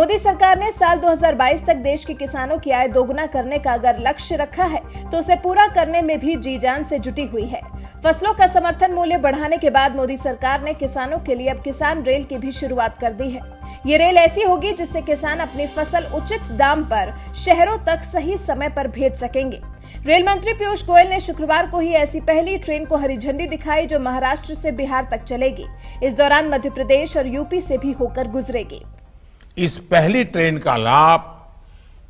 मोदी सरकार ने साल 2022 तक देश के किसानों की आय दोगुना करने का अगर लक्ष्य रखा है तो उसे पूरा करने में भी जी जान से जुटी हुई है। फसलों का समर्थन मूल्य बढ़ाने के बाद मोदी सरकार ने किसानों के लिए अब किसान रेल की भी शुरुआत कर दी है। ये रेल ऐसी होगी जिससे किसान अपनी फसल उचित दाम पर शहरों तक सही समय पर भेज सकेंगे। रेल मंत्री पीयूष गोयल ने शुक्रवार को ही ऐसी पहली ट्रेन को हरी झंडी दिखाई जो महाराष्ट्र से बिहार तक चलेगी। इस दौरान मध्य प्रदेश और यूपी से भी होकर गुजरेगी। इस पहली ट्रेन का लाभ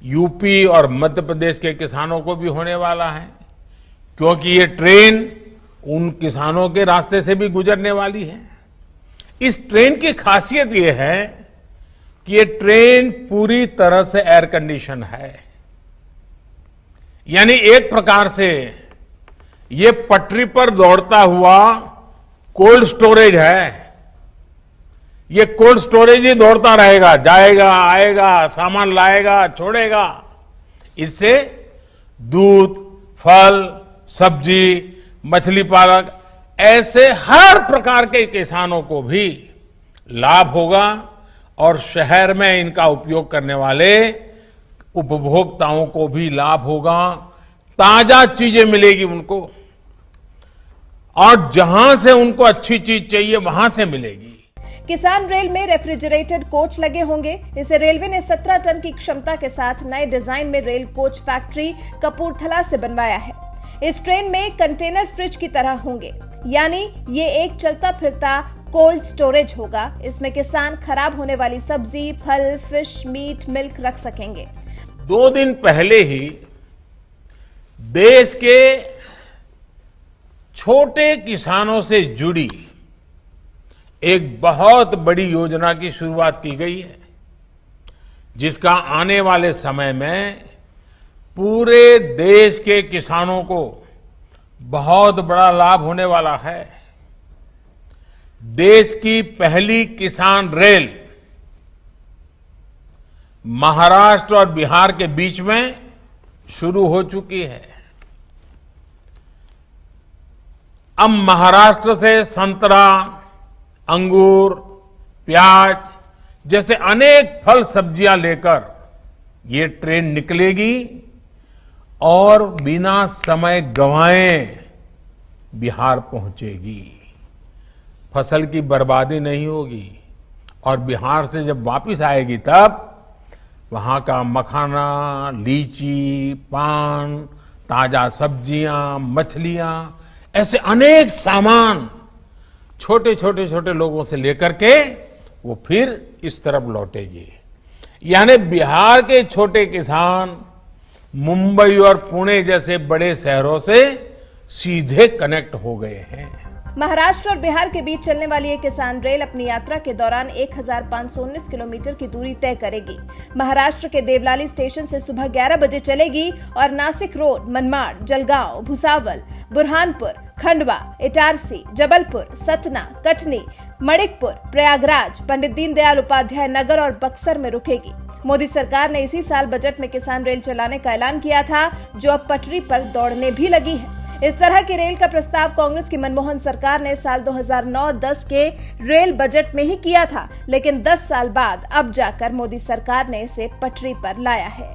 यूपी और मध्य प्रदेश के किसानों को भी होने वाला है, क्योंकि ये ट्रेन उन किसानों के रास्ते से भी गुजरने वाली है। इस ट्रेन की खासियत ये है कि ये ट्रेन पूरी तरह से एयर कंडीशन है, यानी एक प्रकार से ये पटरी पर दौड़ता हुआ कोल्ड स्टोरेज है। ये कोल्ड स्टोरेज ही दौड़ता रहेगा, जाएगा आएगा, सामान लाएगा छोड़ेगा। इससे दूध, फल, सब्जी, मछली पालक ऐसे हर प्रकार के किसानों को भी लाभ होगा और शहर में इनका उपयोग करने वाले उपभोक्ताओं को भी लाभ होगा। ताजा चीजें मिलेगी उनको और जहां से उनको अच्छी चीज चाहिए वहां से मिलेगी। किसान रेल में रेफ्रिजरेटेड कोच लगे होंगे। इसे रेलवे ने 17 टन की क्षमता के साथ नए डिजाइन में रेल कोच फैक्ट्री कपूरथला से बनवाया है। इस ट्रेन में कंटेनर फ्रिज की तरह होंगे, यानी ये एक चलता फिरता कोल्ड स्टोरेज होगा। इसमें किसान खराब होने वाली सब्जी, फल, फिश, मीट, मिल्क रख सकेंगे। 2 दिन पहले ही देश के छोटे किसानों से जुड़ी एक बहुत बड़ी योजना की शुरुआत की गई है, जिसका आने वाले समय में पूरे देश के किसानों को बहुत बड़ा लाभ होने वाला है। देश की पहली किसान रेल महाराष्ट्र और बिहार के बीच में शुरू हो चुकी है। अब महाराष्ट्र से संतरा, अंगूर, प्याज जैसे अनेक फल सब्जियां लेकर ये ट्रेन निकलेगी और बिना समय गंवाए बिहार पहुंचेगी। फसल की बर्बादी नहीं होगी और बिहार से जब वापस आएगी तब वहां का मखाना, लीची, पान, ताजा सब्जियां, मछलियां, ऐसे अनेक सामान छोटे छोटे लोगों से लेकर के वो फिर इस तरफ लौटेगी। यानी बिहार के छोटे किसान मुंबई और पुणे जैसे बड़े शहरों से सीधे कनेक्ट हो गए हैं। महाराष्ट्र और बिहार के बीच चलने वाली ये किसान रेल अपनी यात्रा के दौरान 1519 किलोमीटर की दूरी तय करेगी। महाराष्ट्र के देवलाली स्टेशन से सुबह 11 बजे चलेगी और नासिक रोड, मनमाड़, जलगांव, भुसावल, बुरहानपुर, खंडवा, इटारसी, जबलपुर, सतना, कटनी, मणिकपुर, प्रयागराज, पंडित दीनदयाल उपाध्याय नगर और बक्सर में रुकेगी। मोदी सरकार ने इसी साल बजट में किसान रेल चलाने का ऐलान किया था, जो अब पटरी पर दौड़ने भी लगी है। इस तरह की रेल का प्रस्ताव कांग्रेस की मनमोहन सरकार ने साल 2009-10 के रेल बजट में ही किया था, लेकिन 10 साल बाद अब जाकर मोदी सरकार ने इसे पटरी पर लाया है।